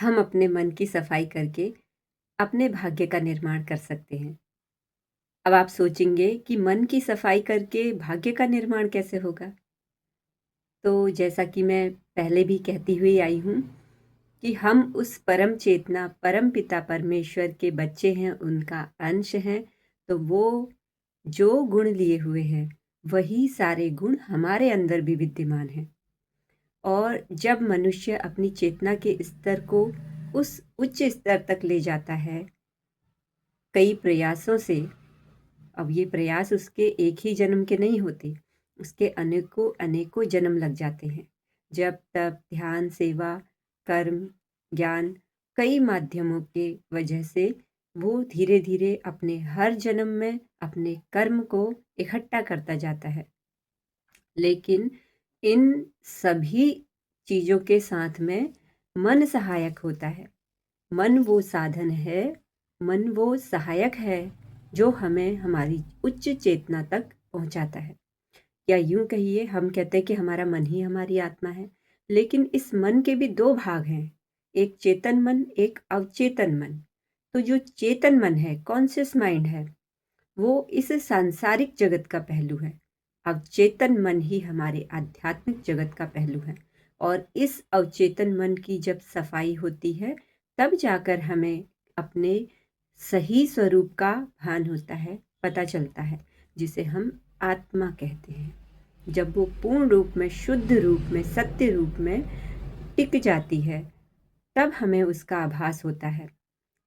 हम अपने मन की सफाई करके अपने भाग्य का निर्माण कर सकते हैं। अब आप सोचेंगे कि मन की सफाई करके भाग्य का निर्माण कैसे होगा? तो जैसा कि मैं पहले भी कहती हुई आई हूँ कि हम उस परम चेतना, परम पिता परमेश्वर के बच्चे हैं, उनका अंश हैं, तो वो जो गुण लिए हुए हैं, वही सारे गुण हमारे अंदर भी विद्यमान हैं। और जब मनुष्य अपनी चेतना के स्तर को उस उच्च स्तर तक ले जाता है, कई प्रयासों से, अब ये प्रयास उसके एक ही जन्म के नहीं होते, उसके अनेकों अनेकों जन्म लग जाते हैं। जब तप, ध्यान, सेवा, कर्म, ज्ञान, कई माध्यमों के वजह से वो धीरे-धीरे अपने हर जन्म में अपने कर्म को इकट्ठा करता जाता है। लेकिन इन सभी चीज़ों के साथ में मन सहायक होता है। मन वो साधन है, मन वो सहायक है जो हमें हमारी उच्च चेतना तक पहुंचाता है। या यूं कहिए, हम कहते हैं कि हमारा मन ही हमारी आत्मा है, लेकिन इस मन के भी दो भाग हैं, एक चेतन मन, एक अवचेतन मन। तो जो चेतन मन है, कॉन्शियस माइंड है, वो इस सांसारिक जगत का पहलू है। अवचेतन मन ही हमारे आध्यात्मिक जगत का पहलू है। और इस अवचेतन मन की जब सफाई होती है, तब जाकर हमें अपने सही स्वरूप का भान होता है, पता चलता है, जिसे हम आत्मा कहते हैं। जब वो पूर्ण रूप में, शुद्ध रूप में, सत्य रूप में टिक जाती है, तब हमें उसका आभास होता है।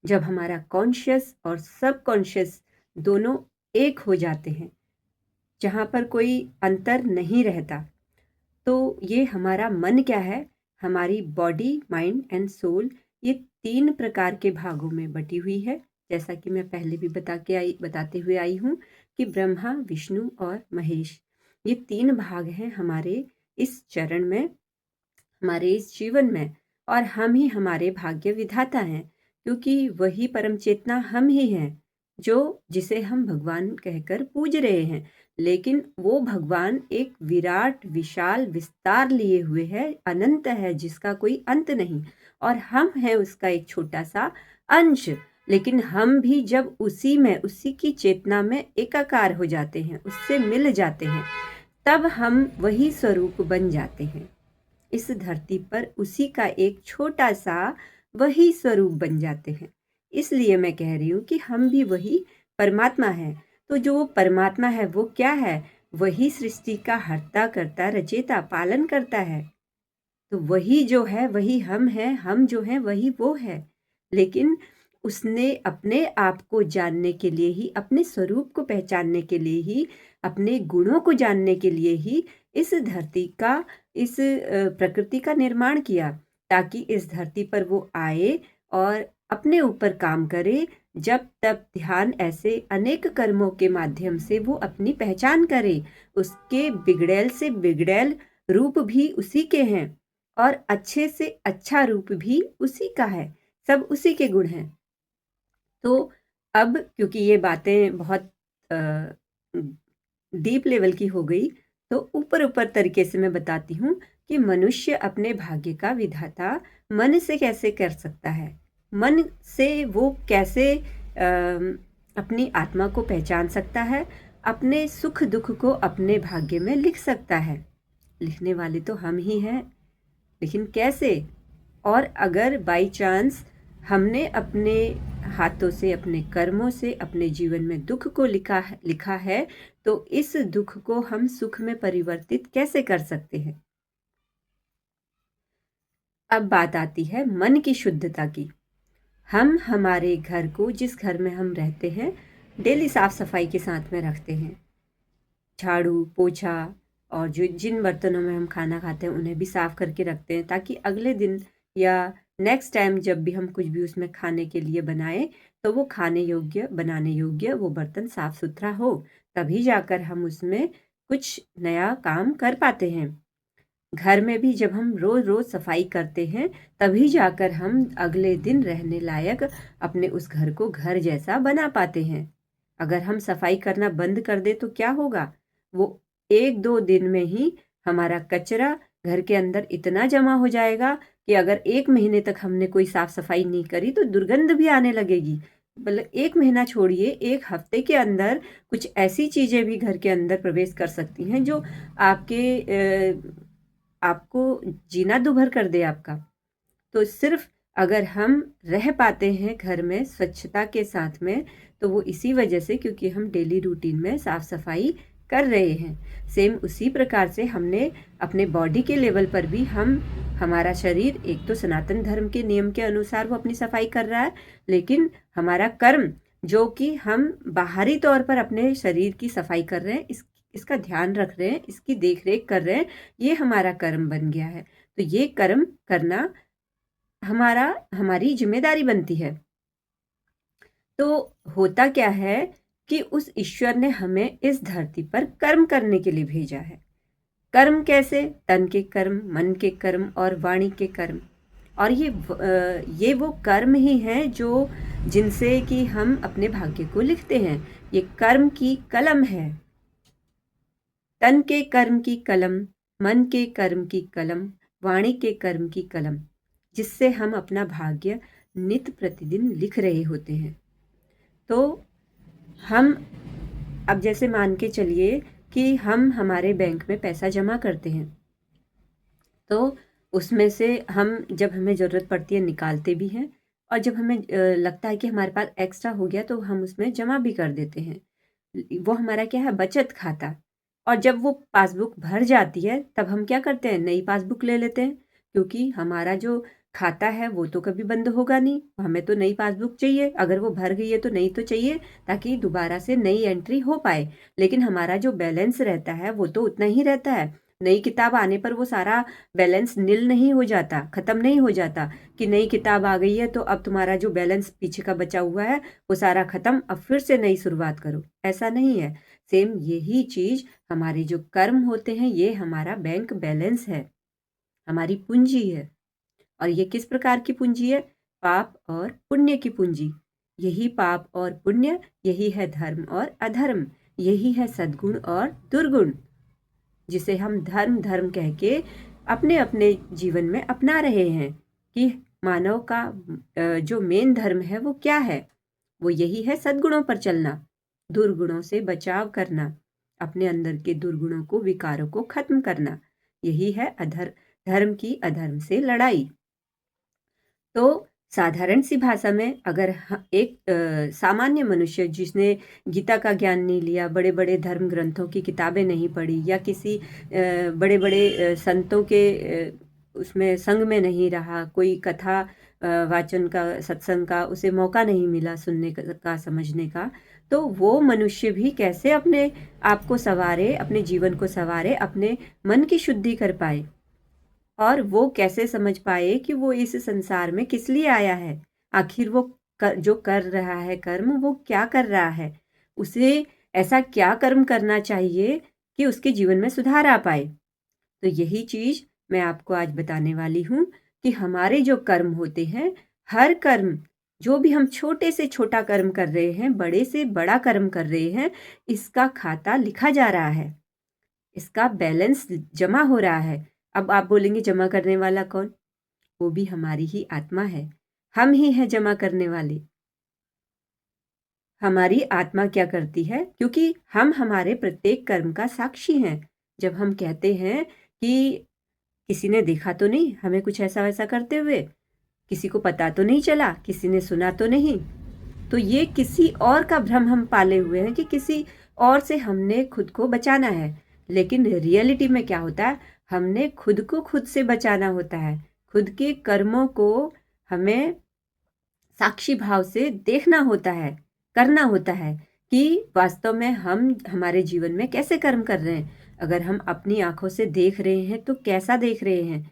जब हमारा कॉन्शियस और सबकॉन्शियस दोनों एक हो जाते हैं, जहाँ पर कोई अंतर नहीं रहता, तो ये हमारा मन क्या है, हमारी बॉडी, माइंड एंड सोल, ये 3 प्रकार के भागों में बटी हुई है। जैसा कि मैं पहले भी बताते हुए आई हूँ कि ब्रह्मा, विष्णु और महेश, ये 3 भाग हैं हमारे इस चरण में, हमारे इस जीवन में। और हम ही हमारे भाग्य विधाता हैं, क्योंकि वही परम चेतना हम ही हैं, जो जिसे हम भगवान कहकर पूज रहे हैं। लेकिन वो भगवान एक विराट विशाल विस्तार लिए हुए है, अनंत है, जिसका कोई अंत नहीं। और हम हैं उसका एक छोटा सा अंश। लेकिन हम भी जब उसी में, उसी की चेतना में एकाकार हो जाते हैं, उससे मिल जाते हैं, तब हम वही स्वरूप बन जाते हैं। इस धरती पर उसी का एक छोटा सा वही स्वरूप बन जाते हैं। इसलिए मैं कह रही हूँ कि हम भी वही परमात्मा है। तो जो वो परमात्मा है, वो क्या है? वही सृष्टि का हर्ता करता, रचेता, पालन करता है। तो वही जो है, वही हम हैं, हम जो हैं वही वो है। लेकिन उसने अपने आप को जानने के लिए ही, अपने स्वरूप को पहचानने के लिए ही, अपने गुणों को जानने के लिए ही इस धरती का, इस प्रकृति का निर्माण किया, ताकि इस धरती पर वो आए और अपने ऊपर काम करे। जब तब ध्यान, ऐसे अनेक कर्मों के माध्यम से वो अपनी पहचान करे। उसके बिगड़ैल से बिगड़ैल रूप भी उसी के हैं, और अच्छे से अच्छा रूप भी उसी का है। सब उसी के गुण हैं। तो अब क्योंकि ये बातें बहुत डीप लेवल की हो गई, तो ऊपर-ऊपर तरीके से मैं बताती हूँ कि मनुष्य अपने भाग्य का विधाता मन से कैसे कर सकता है। मन से वो कैसे अपनी आत्मा को पहचान सकता है, अपने सुख-दुःख को अपने भाग्य में लिख सकता है। लिखने वाले तो हम ही हैं। लेकिन कैसे? और अगर बाई चांस हमने अपने हाथों से, अपने कर्मों से अपने जीवन में दुख को लिखा है, तो इस दुख को हम सुख में परिवर्तित कैसे कर सकते हैं? अब बात आती है मन की शुद्धता की। हम हमारे घर को, जिस घर में हम रहते हैं, डेली साफ सफाई के साथ में रखते हैं। झाड़ू, पोछा, और जो जिन बर्तनों में हम खाना खाते हैं, उन्हें भी साफ करके रखते हैं, ताकि अगले दिन या नेक्स्ट टाइम जब भी हम कुछ भी उसमें खाने के लिए बनाएं, तो वो खाने योग्य, बनाने योग्य वो बर्तन साफ सुथरा हो। तभी जाकर हम उसमें कुछ नया काम कर पाते हैं। घर में भी जब हम रोज रोज सफाई करते हैं, तभी जाकर हम अगले दिन रहने लायक अपने उस घर को घर जैसा बना पाते हैं। अगर हम सफाई करना बंद कर दे तो क्या होगा? वो 1-2 दिन में ही हमारा कचरा घर के अंदर इतना जमा हो जाएगा कि अगर 1 महीने तक हमने कोई साफ-सफाई नहीं करी तो दुर्गंध भी आने लगेगी। मतलब 1 महीना छोड़िए, 1 हफ्ते के अंदर कुछ ऐसी चीज़ें भी घर के अंदर प्रवेश कर सकती हैं जो आपके आपको जीना दूभर कर दे आपका। तो सिर्फ़ अगर हम रह पाते हैं घर में स्वच्छता के साथ में, तो वो इसी वजह से क्योंकि हम डेली रूटीन में साफ-सफाई कर रहे हैं। सेम उसी प्रकार से हमने अपने बॉडी के लेवल पर भी हमारा शरीर एक तो सनातन धर्म के नियम के अनुसार वो अपनी सफाई कर रहा है, लेकिन हमारा कर्म जो कि हम बाहरी तौर पर अपने शरीर की सफाई कर रहे हैं, इसका ध्यान रख रहे हैं, इसकी देख-रेख कर रहे हैं, ये हमारा कर्म बन गया है। तो ये कर्म करना हमारी ज़िम्मेदारी बनती है। तो होता क्या है कि उस ईश्वर ने हमें इस धरती पर कर्म करने के लिए भेजा है। कर्म कैसे? तन के कर्म, मन के कर्म और वाणी के कर्म। और ये वो कर्म ही हैं जो जिनसे कि हम अपने भाग्य को लिखते हैं। ये कर्म की कलम है। तन के कर्म की कलम, मन के कर्म की कलम, वाणी के कर्म की कलम, जिससे हम अपना भाग्य नित प्रतिदिन लिख रहे होते हैं। तो हम अब जैसे मान के चलिए कि हम हमारे बैंक में पैसा जमा करते हैं, तो उसमें से हम जब हमें ज़रूरत पड़ती है निकालते भी हैं और जब हमें लगता है कि हमारे पास एक्स्ट्रा हो गया तो हम उसमें जमा भी कर देते हैं। वो हमारा क्या है, बचत खाता। और जब वो पासबुक भर जाती है तब हम क्या करते हैं, नई पासबुक ले लेते हैं, क्योंकि हमारा जो खाता है वो तो कभी बंद होगा नहीं, हमें तो नई पासबुक चाहिए। अगर वो भर गई है तो नई तो चाहिए, ताकि दोबारा से नई एंट्री हो पाए। लेकिन हमारा जो बैलेंस रहता है वो तो उतना ही रहता है। नई किताब आने पर वो सारा बैलेंस निल नहीं हो जाता, खत्म नहीं हो जाता कि नई किताब आ गई है तो अब तुम्हारा जो बैलेंस पीछे का बचा हुआ है वो सारा खत्म, अब फिर से नई शुरुआत करो। ऐसा नहीं है। सेम यही चीज हमारे जो कर्म होते हैं, ये हमारा बैंक बैलेंस है, हमारी पूंजी है। और ये किस प्रकार की पूंजी है? पाप और पुण्य की पूंजी। यही पाप और पुण्य, यही है धर्म और अधर्म, यही है सद्गुण और दुर्गुण, जिसे हम धर्म धर्म कह के अपने अपने जीवन में अपना रहे हैं कि मानव का जो मेन धर्म है वो क्या है? वो यही है सद्गुणों पर चलना, दुर्गुणों से बचाव करना, अपने अंदर के दुर्गुणों को, विकारों को खत्म करना। यही है धर्म की अधर्म से लड़ाई। तो साधारण सी भाषा में अगर एक सामान्य मनुष्य जिसने गीता का ज्ञान नहीं लिया, बड़े-बड़े धर्म ग्रंथों की किताबें नहीं पढ़ी या किसी बड़े-बड़े संतों के उसमें संग में नहीं रहा, कोई कथा वाचन का, सत्संग का उसे मौका नहीं मिला सुनने का, समझने का, तो वो मनुष्य भी कैसे अपने आप को संवारे, अपने जीवन को संवारे, अपने मन की शुद्धि कर पाए। और वो कैसे समझ पाए कि वो इस संसार में किस लिए आया है? आखिर वो जो कर रहा है कर्म, वो क्या कर रहा है? उसे ऐसा क्या कर्म करना चाहिए कि उसके जीवन में सुधार आ पाए? तो यही चीज़ मैं आपको आज बताने वाली हूँ कि हमारे जो कर्म होते हैं, हर कर्म, जो भी हम छोटे से छोटा कर्म कर रहे हैं, बड़े से बड़ा कर्म कर रहे हैं, इसका खाता लिखा जा रहा है। इसका बैलेंस जमा हो रहा है। अब आप बोलेंगे जमा करने वाला कौन? वो भी हमारी ही आत्मा है। हम ही हैं जमा करने वाले। हमारी आत्मा क्या करती है? क्योंकि हम हमारे प्रत्येक कर्म का साक्षी हैं। जब हम कहते हैं कि किसी ने देखा तो नहीं हमें कुछ ऐसा-वैसा करते हुए, किसी को पता तो नहीं चला, किसी ने सुना तो नहीं। तो ये किसी और का भ्रम हम पाले हुए हैं कि किसी और से हमने खुद को बचाना है। लेकिन रियलिटी में क्या होता है, हमने खुद को खुद से बचाना होता है। खुद के कर्मों को हमें साक्षी भाव से देखना होता है, करना होता है कि वास्तव में हम हमारे जीवन में कैसे कर्म कर रहे हैं। अगर हम अपनी आँखों से देख रहे हैं तो कैसा देख रहे हैं?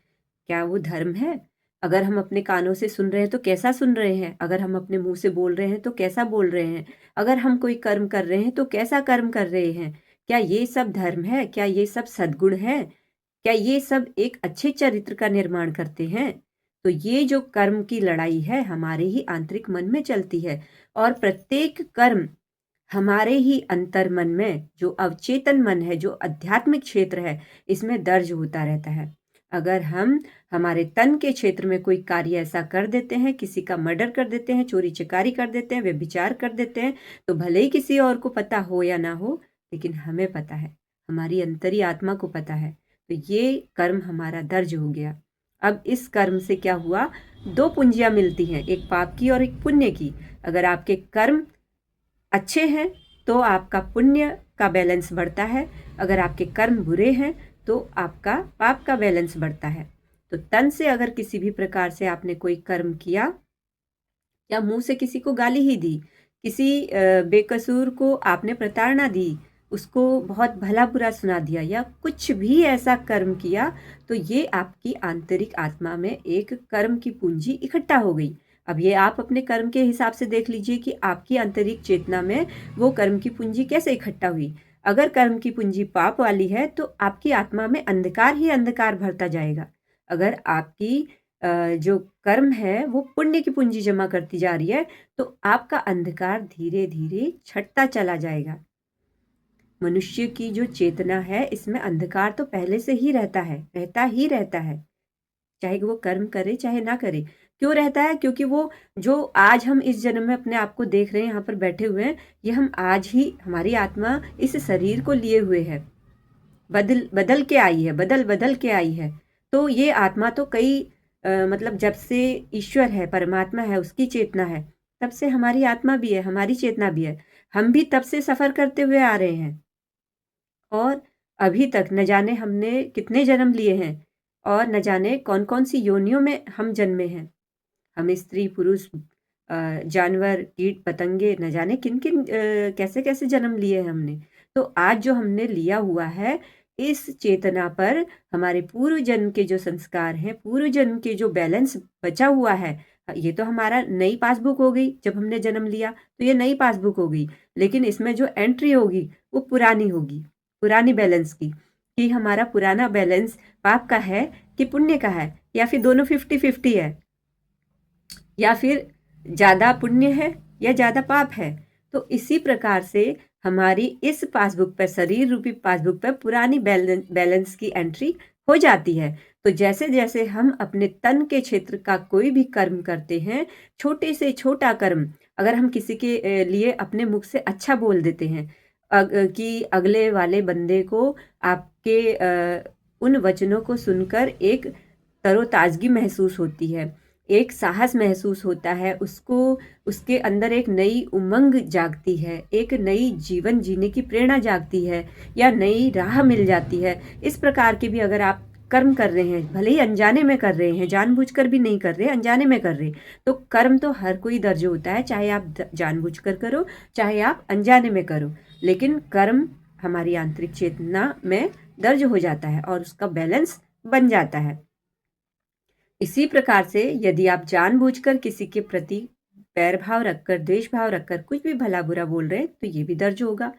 क्या वो धर्म है? अगर हम अपने कानों से सुन रहे हैं तो कैसा सुन रहे हैं? अगर हम अपने मुँह से बोल रहे हैं तो कैसा बोल रहे हैं? अगर हम कोई कर्म कर रहे हैं तो कैसा कर्म कर रहे हैं? क्या ये सब धर्म है? क्या ये सब सद्गुण है? क्या ये सब एक अच्छे चरित्र का निर्माण करते हैं? तो ये जो कर्म की लड़ाई है हमारे ही आंतरिक मन में चलती है और प्रत्येक कर्म हमारे ही अंतर मन में, जो अवचेतन मन है, जो आध्यात्मिक क्षेत्र है, इसमें दर्ज होता रहता है। अगर हम हमारे तन के क्षेत्र में कोई कार्य ऐसा कर देते हैं, किसी का मर्डर कर देते हैं, चोरी-चकारी कर देते हैं, व्यभिचार कर देते हैं, तो भले ही किसी और को पता हो या ना हो, लेकिन हमें पता है, हमारी अंतरी आत्मा को पता है। तो ये कर्म हमारा दर्ज हो गया। अब इस कर्म से क्या हुआ? 2 पूंजियाँ मिलती हैं, एक पाप की और एक पुण्य की। अगर आपके कर्म अच्छे हैं, तो आपका पुण्य का बैलेंस बढ़ता है। अगर आपके कर्म बुरे हैं, तो आपका पाप का बैलेंस बढ़ता है। तो तन से अगर किसी भी प्रकार से आपने कोई कर्म किया या मुंह से किसी को गाली ही दी, किसी बेकसूर को आपने प्रताड़ना दी, उसको बहुत भला बुरा सुना दिया या कुछ भी ऐसा कर्म किया, तो ये आपकी आंतरिक आत्मा में एक कर्म की पूंजी इकट्ठा हो गई। अब ये आप अपने कर्म के हिसाब से देख लीजिए कि आपकी आंतरिक चेतना में वो कर्म की पूंजी कैसे इकट्ठा हुई। अगर कर्म की पूंजी पाप वाली है, तो आपकी आत्मा में अंधकार ही अंधकार भरता जाएगा। अगर आपकी जो कर्म है वो पुण्य की पूंजी जमा करती जा रही है, तो आपका अंधकार धीरे धीरे छटता चला जाएगा। मनुष्य की जो चेतना है, इसमें अंधकार तो पहले से ही रहता है, रहता ही रहता है, चाहे वो कर्म करे चाहे ना करे। क्यों रहता है? क्योंकि वो जो आज हम इस जन्म में अपने आप को देख रहे हैं, यहाँ पर बैठे हुए हैं, ये हम आज ही, हमारी आत्मा इस शरीर को लिए हुए है, बदल बदल के आई है, बदल बदल के आई है। तो ये आत्मा तो कई मतलब जब से ईश्वर है, परमात्मा है, उसकी चेतना है, तब से हमारी आत्मा भी है, हमारी चेतना भी है। हम भी तब से सफ़र करते हुए आ रहे हैं और अभी तक न जाने हमने कितने जन्म लिए हैं और न जाने कौन-कौन सी योनियों में हम जन्मे हैं। हम स्त्री, पुरुष, जानवर, कीट, पतंगे, न जाने किन-किन कैसे-कैसे जन्म लिए हैं हमने। तो आज जो हमने लिया हुआ है, इस चेतना पर हमारे पूर्व जन्म के जो संस्कार हैं, पूर्व जन्म के जो बैलेंस बचा हुआ है, ये तो हमारा नई पासबुक हो गई। जब हमने जन्म लिया, तो ये नई पासबुक हो गई। लेकिन इसमें जो एंट्री होगी, वो पुरानी होगी, पुरानी बैलेंस की, कि हमारा पुराना बैलेंस पाप का है कि पुण्य का है, या फिर दोनों 50-50 है, या फिर ज़्यादा पुण्य है या ज़्यादा पाप है। तो इसी प्रकार से हमारी इस पासबुक पर, शरीर रूपी पासबुक पर पुरानी बैलेंस की एंट्री हो जाती है। तो जैसे-जैसे हम अपने तन के क्षेत्र का कोई भी कर्म करते हैं, छोटे से छोटा कर्म, अगर हम किसी के लिए अपने मुख से अच्छा बोल देते हैं, कि अगले वाले बंदे को आपके उन वचनों को सुनकर एक तरोताज़गी महसूस होती है, एक साहस महसूस होता है, उसको, उसके अंदर एक नई उमंग जागती है, एक नई जीवन जीने की प्रेरणा जागती है, या नई राह मिल जाती है। इस प्रकार के भी अगर आप कर्म कर रहे हैं, भले ही अनजाने में कर रहे हैं, जानबूझकर भी नहीं कर रहे, अनजाने में कर रहे, तो कर्म तो हर कोई दर्ज होता है, चाहे आप जानबूझकर करो, चाहे आप अनजाने में करो, लेकिन कर्म हमारी आंतरिक चेतना में दर्ज हो जाता है और उसका बैलेंस बन जाता है। इसी प्रकार से यदि आप जानबूझकर किसी के प्रति बैर भाव रखकर, द्वेष भाव रखकर कुछ भी भला बुरा बोल रहे हैं, तो ये भी दर्ज होगा।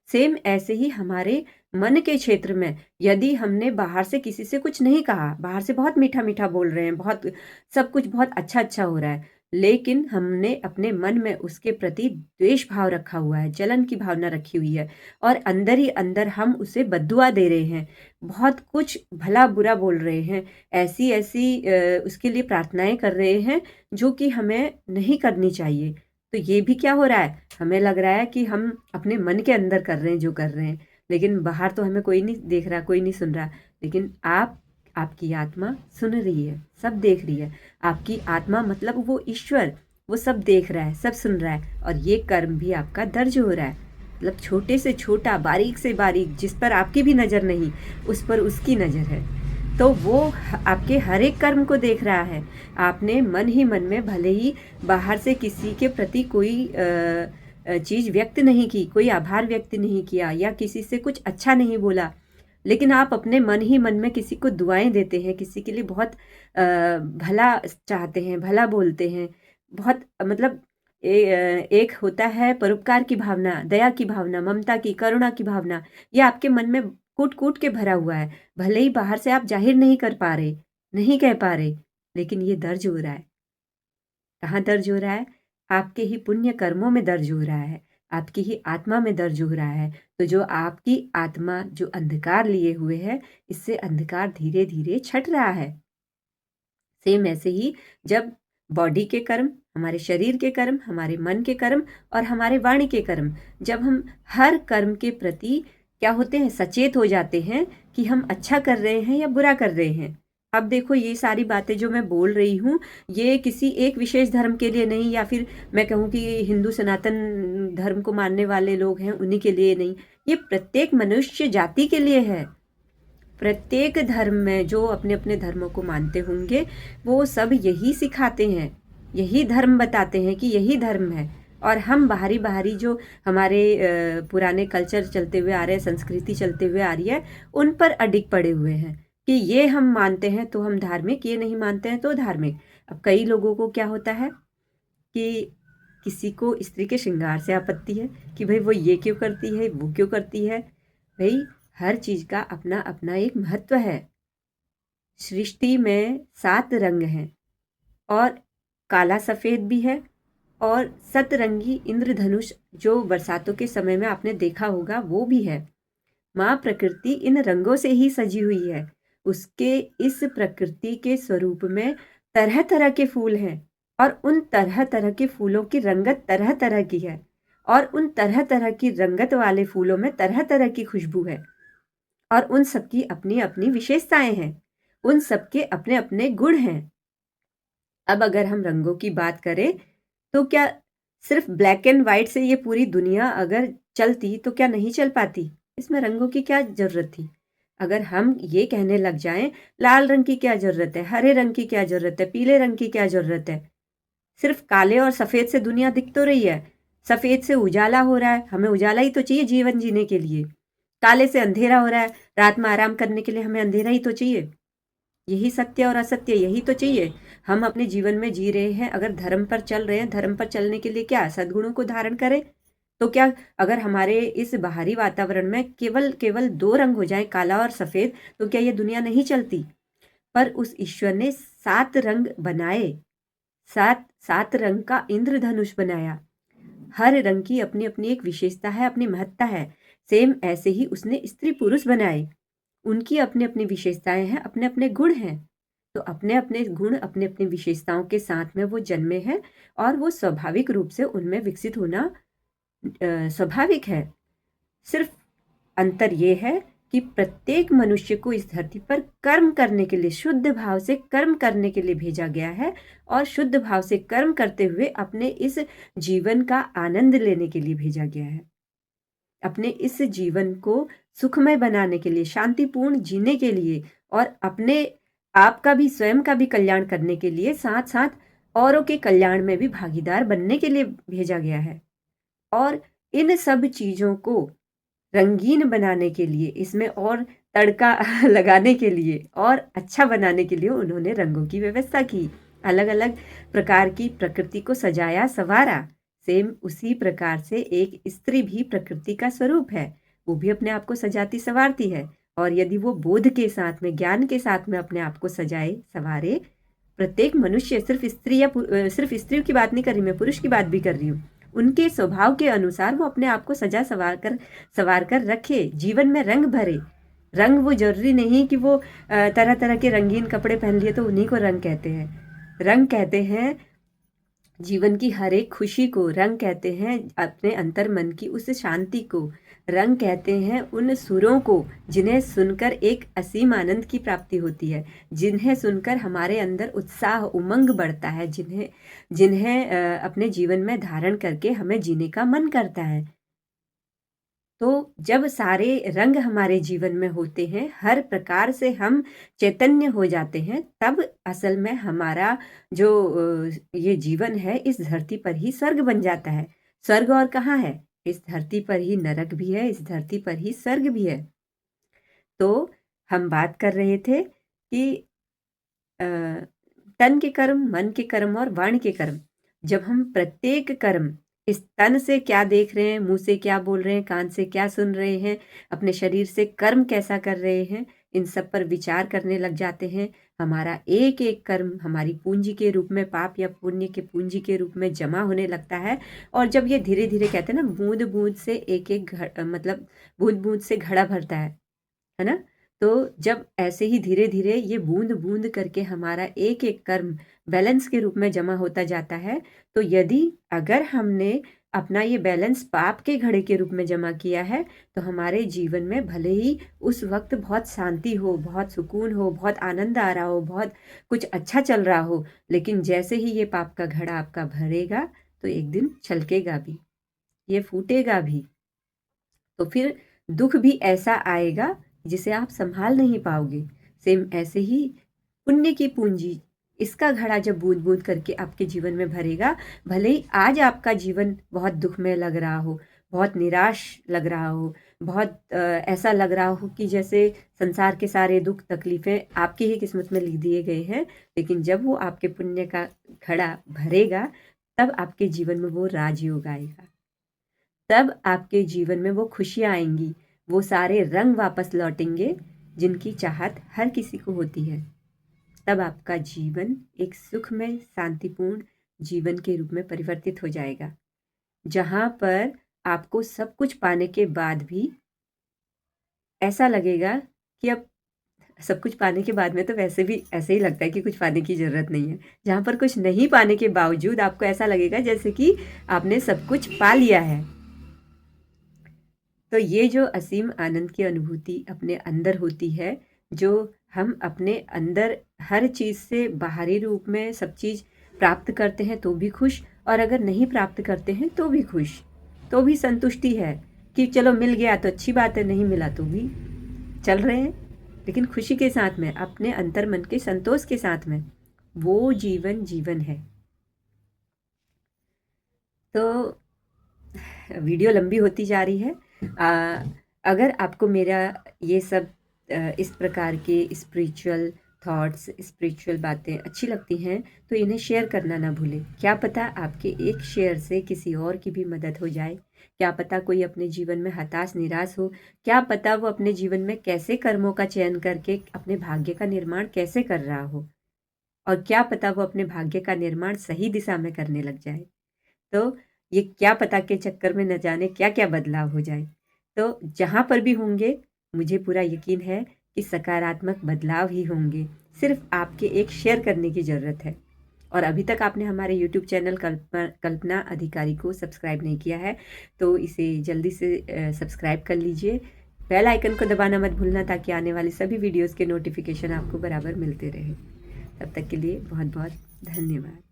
सेम ऐसे ही हमारे मन के क्षेत्र में यदि हमने बाहर से किसी से कुछ नहीं कहा, बाहर से बहुत मीठा मीठा बोल रहे हैं, बहुत सब कुछ बहुत अच्छा अच्छा हो रहा है, लेकिन हमने अपने मन में उसके प्रति द्वेष भाव रखा हुआ है, जलन की भावना रखी हुई है, और अंदर ही अंदर हम उसे बद्दुआ दे रहे हैं, बहुत कुछ भला बुरा बोल रहे हैं, ऐसी ऐसी उसके लिए प्रार्थनाएं कर रहे हैं जो कि हमें नहीं करनी चाहिए। तो ये भी क्या हो रहा है, हमें लग रहा है कि हम अपने मन के अंदर कर रहे हैं जो कर रहे हैं, लेकिन बाहर तो हमें कोई नहीं देख रहा, कोई नहीं सुन रहा, लेकिन आपकी आत्मा सुन रही है, सब देख रही है। आपकी आत्मा मतलब वो ईश्वर, वो सब देख रहा है, सब सुन रहा है, और ये कर्म भी आपका दर्ज हो रहा है। मतलब छोटे से छोटा, बारीक से बारीक, जिस पर आपकी भी नज़र नहीं, उस पर उसकी नज़र है। तो वो आपके हर एक कर्म को देख रहा है। आपने मन ही मन में भले ही बाहर से किसी के प्रति कोई चीज़ व्यक्त नहीं की, कोई आभार व्यक्त नहीं किया, या किसी से कुछ अच्छा नहीं बोला, लेकिन आप अपने मन ही मन में किसी को दुआएं देते हैं, किसी के लिए बहुत भला चाहते हैं, भला बोलते हैं, बहुत मतलब एक होता है परोपकार की भावना, दया की भावना, ममता की, करुणा की भावना, ये आपके मन में कूट कूट के भरा हुआ है। भले ही बाहर से आप जाहिर नहीं कर पा रहे, नहीं कह पा रहे, लेकिन ये दर्ज हो रहा है। कहाँ दर्ज हो रहा है? आपके ही पुण्य कर्मों में दर्ज हो रहा है। आपकी ही आत्मा में दर्ज हो रहा है। तो जो आपकी आत्मा जो अंधकार लिए हुए है, इससे अंधकार धीरे-धीरे छँट रहा है। सेम ऐसे ही जब बॉडी के कर्म, हमारे शरीर के कर्म, हमारे मन के कर्म और हमारे वाणी के कर्म, जब हम हर कर्म के प्रति क्या होते हैं, सचेत हो जाते हैं कि हम अच्छा कर रहे हैं या बुरा कर रहे हैं। अब देखो ये सारी बातें जो मैं बोल रही हूँ, ये किसी एक विशेष धर्म के लिए नहीं, या फिर मैं कहूँ कि हिंदू सनातन धर्म को मानने वाले लोग हैं उन्हीं के लिए नहीं, ये प्रत्येक मनुष्य जाति के लिए है। प्रत्येक धर्म में जो अपने-अपने धर्मों को मानते होंगे, वो सब यही सिखाते हैं, यही धर्म बताते हैं कि यही धर्म है। और हम बाहरी-बाहरी जो हमारे पुराने कल्चर चलते हुए आ रहे हैं, संस्कृति चलते हुए आ रही है, उन पर अडिग पड़े हुए हैं कि ये हम मानते हैं तो हम धार्मिक, ये नहीं मानते हैं तो धार्मिक। अब कई लोगों को क्या होता है कि किसी को स्त्री के श्रृंगार से आपत्ति है कि भई वो ये क्यों करती है, वो क्यों करती है। भई हर चीज़ का अपना-अपना एक महत्व है। सृष्टि में 7 रंग हैं और काला सफ़ेद भी है और सतरंगी इंद्रधनुष जो बरसातों के समय में आपने देखा होगा वो भी है। माँ प्रकृति इन रंगों से ही सजी हुई है। उसके इस प्रकृति के स्वरूप में तरह-तरह के फूल हैं और उन तरह-तरह के फूलों की रंगत तरह-तरह की है और उन तरह-तरह की रंगत वाले फूलों में तरह-तरह की खुशबू है। और उन सबकी अपनी-अपनी विशेषताएँ हैं। उन सबके अपने-अपने गुण हैं। अब अगर हम रंगों की बात करें, तो क्या सिर्फ़ ब्लैक एंड व्हाइट से ये पूरी दुनिया अगर चलती, तो क्या नहीं चल पाती? इसमें रंगों की क्या ज़रूरत थी? अगर हम ये कहने लग जाएँ, लाल रंग की क्या ज़रूरत है? हरे रंग की क्या ज़रूरत है? पीले रंग की क्या ज़रूरत है? सिर्फ़ काले और सफ़ेद से दुनिया दिख तो रही है। सफ़ेद से उजाला हो रहा है, हमें उजाला ही तो चाहिए जीवन जीने के लिए। काले से अंधेरा हो रहा है, रात में आराम करने के लिए हमें अंधेरा ही तो चाहिए। यही सत्य और असत्य यही तो चाहिए। हम अपने जीवन में जी रहे हैं, अगर धर्म पर चल रहे हैं, धर्म पर चलने के लिए क्या सद्गुणों को धारण करें। तो क्या अगर हमारे इस बाहरी वातावरण में केवल केवल 2 रंग हो जाएँ, काला और सफ़ेद, तो क्या ये दुनिया नहीं चलती? पर उस ईश्वर ने 7 रंग बनाए, 7 रंग का इंद्रधनुष बनाया। हर रंग की अपनी-अपनी एक विशेषता है, अपनी महत्ता है। सेम ऐसे ही उसने स्त्री-पुरुष बनाए। उनकी अपनी-अपनी विशेषताएँ हैं, अपने-अपने गुण हैं। तो अपने-अपने गुण, अपनी-अपनी विशेषताओं के साथ में वो जन्मे हैं और वो स्वाभाविक रूप से उनमें विकसित होना स्वाभाविक है। सिर्फ़ अंतर ये है कि प्रत्येक मनुष्य को इस धरती पर कर्म करने के लिए, शुद्ध भाव से कर्म करने के लिए भेजा गया है और शुद्ध भाव से कर्म करते हुए अपने इस जीवन का आनंद लेने के लिए भेजा गया है। अपने इस जीवन को सुखमय बनाने के लिए, शांतिपूर्ण जीने के लिए और अपने आप का भी, स्वयं का भी कल्याण करने के लिए, साथ-साथ औरों के कल्याण में भी भागीदार बनने के लिए भेजा गया है। और इन सब चीज़ों को रंगीन बनाने के लिए, इसमें और तड़का लगाने के लिए और अच्छा बनाने के लिए उन्होंने रंगों की व्यवस्था की। अलग-अलग प्रकार की प्रकृति को सजाया, सँवारा। सेम उसी प्रकार से एक स्त्री भी प्रकृति का स्वरूप है। वो भी अपने आप को सजाती-सँवारती है और यदि वो बोध के साथ में, ज्ञान के साथ में अपने आप को सजाए, सँवारे, प्रत्येक मनुष्य सिर्फ़ स्त्रियों की बात नहीं कर रही मैं, पुरुष की बात भी कर रही हूँ। उनके स्वभाव के अनुसार वो अपने आप को सवार कर रखे, जीवन में रंग भरे। रंग वो ज़रूरी नहीं कि वो तरह-तरह के रंगीन कपड़े पहन लिए तो उन्हीं को रंग कहते हैं। रंग कहते हैं जीवन की हर एक खुशी को, रंग कहते हैं अपने अंतर मन की उस शांति को, रंग कहते हैं उन सुरों को जिन्हें सुनकर एक असीम आनंद की प्राप्ति होती है, जिन्हें सुनकर हमारे अंदर उत्साह, उमंग बढ़ता है, जिन्हें जिन्हें अपने जीवन में धारण करके हमें जीने का मन करता है। तो जब सारे रंग हमारे जीवन में होते हैं, हर प्रकार से हम चैतन्य हो जाते हैं, तब असल में हमारा जो ये जीवन है, इस धरती पर ही स्वर्ग बन जाता है। स्वर्ग और कहाँ है? इस धरती पर ही नरक भी है, इस धरती पर ही स्वर्ग भी है। तो हम बात कर रहे थे कि अ, तन के कर्म, मन के कर्म और वाणी के कर्म। जब हम प्रत्येक कर्म इस तन से क्या देख रहे हैं, मुँह से क्या बोल रहे हैं, कान से क्या सुन रहे हैं, अपने शरीर से कर्म कैसा कर रहे हैं, इन सब पर विचार करने लग जाते हैं। हमारा एक-एक कर्म हमारी पूँजी के रूप में, पाप या पुण्य के पूँजी के रूप में जमा होने लगता है। और जब ये धीरे-धीरे कहते हैं ना, बूँद-बूँद से एक-एक मतलब बूँद-बूँद से घड़ा भरता है ना? तो जब ऐसे ही धीरे-धीरे ये बूँद-बूँद करके हमारा एक-एक कर्म बैलेंस के रूप में जमा होता जाता है, तो यदि अगर हमने अपना ये बैलेंस पाप के घड़े के रूप में जमा किया है, तो हमारे जीवन में भले ही उस वक़्त बहुत शांति हो, बहुत सुकून हो, बहुत आनंद आ रहा हो, बहुत कुछ अच्छा चल रहा हो, लेकिन जैसे ही ये पाप का घड़ा आपका भरेगा, तो एक दिन छलकेगा भी, ये फूटेगा भी। तो फिर दुःख भी ऐसा आएगा जिसे आप सँभाल नहीं पाओगे। सेम ऐसे ही पुण्य की पूँजी, इसका घड़ा जब बूँद-बूँद करके आपके जीवन में भरेगा, भले ही आज आपका जीवन बहुत दुःखमय लग रहा हो, बहुत निराश लग रहा हो, बहुत ऐसा लग रहा हो कि जैसे संसार के सारे दुःख तकलीफ़ें आपकी ही किस्मत में लिख दिए गए हैं, लेकिन जब वो आपके पुण्य का घड़ा भरेगा, तब आपके जीवन में वो राजयोग आएगा। तब आपके जीवन में वो खुशियाँ आएँगी, वो सारे रंग वापस लौटेंगे जिनकी चाहत हर किसी को होती है। तब आपका जीवन एक सुखमय, शांतिपूर्ण जीवन के रूप में परिवर्तित हो जाएगा, जहाँ पर आपको सब कुछ पाने के बाद भी ऐसा लगेगा कि अब सब कुछ पाने के बाद में तो वैसे भी ऐसे ही लगता है कि कुछ पाने की ज़रूरत नहीं है। जहाँ पर कुछ नहीं पाने के बावजूद आपको ऐसा लगेगा जैसे कि आपने सब कुछ पा लिया है। तो ये जो असीम आनंद की अनुभूति अपने अंदर होती है, जो हम अपने अंदर हर चीज़ से बाहरी रूप में सब चीज़ प्राप्त करते हैं तो भी खुश, और अगर नहीं प्राप्त करते हैं तो भी खुश, तो भी संतुष्टि है कि चलो मिल गया तो अच्छी बात है, नहीं मिला तो भी चल रहे हैं, लेकिन खुशी के साथ में, अपने अंतर मन के संतोष के साथ में। वो जीवन जीवन है। तो वीडियो लंबी होती जा रही है। अगर आपको मेरा ये सब इस प्रकार के स्पिरिचुअल थॉट्स, स्पिरिचुअल बातें अच्छी लगती हैं, तो इन्हें शेयर करना ना भूलें। क्या पता आपके एक शेयर से किसी और की भी मदद हो जाए। क्या पता कोई अपने जीवन में हताश निराश हो। क्या पता वो अपने जीवन में कैसे कर्मों का चयन करके अपने भाग्य का निर्माण कैसे कर रहा हो, और क्या पता वो अपने भाग्य का निर्माण सही दिशा में करने लग जाए। तो ये क्या पता के चक्कर में न जाने क्या-क्या बदलाव हो जाए। तो जहाँ पर भी होंगे, मुझे पूरा यकीन है कि सकारात्मक बदलाव ही होंगे। सिर्फ़ आपके एक शेयर करने की ज़रूरत है। और अभी तक आपने हमारे यूट्यूब चैनल कल्पना अधिकारी को सब्सक्राइब नहीं किया है, तो इसे जल्दी से सब्सक्राइब कर लीजिए। बेल आइकन को दबाना मत भूलना, ताकि आने वाली सभी वीडियोज़ के नोटिफ़िकेशन आपको बराबर मिलते रहें। तब तक के लिए बहुत-बहुत धन्यवाद।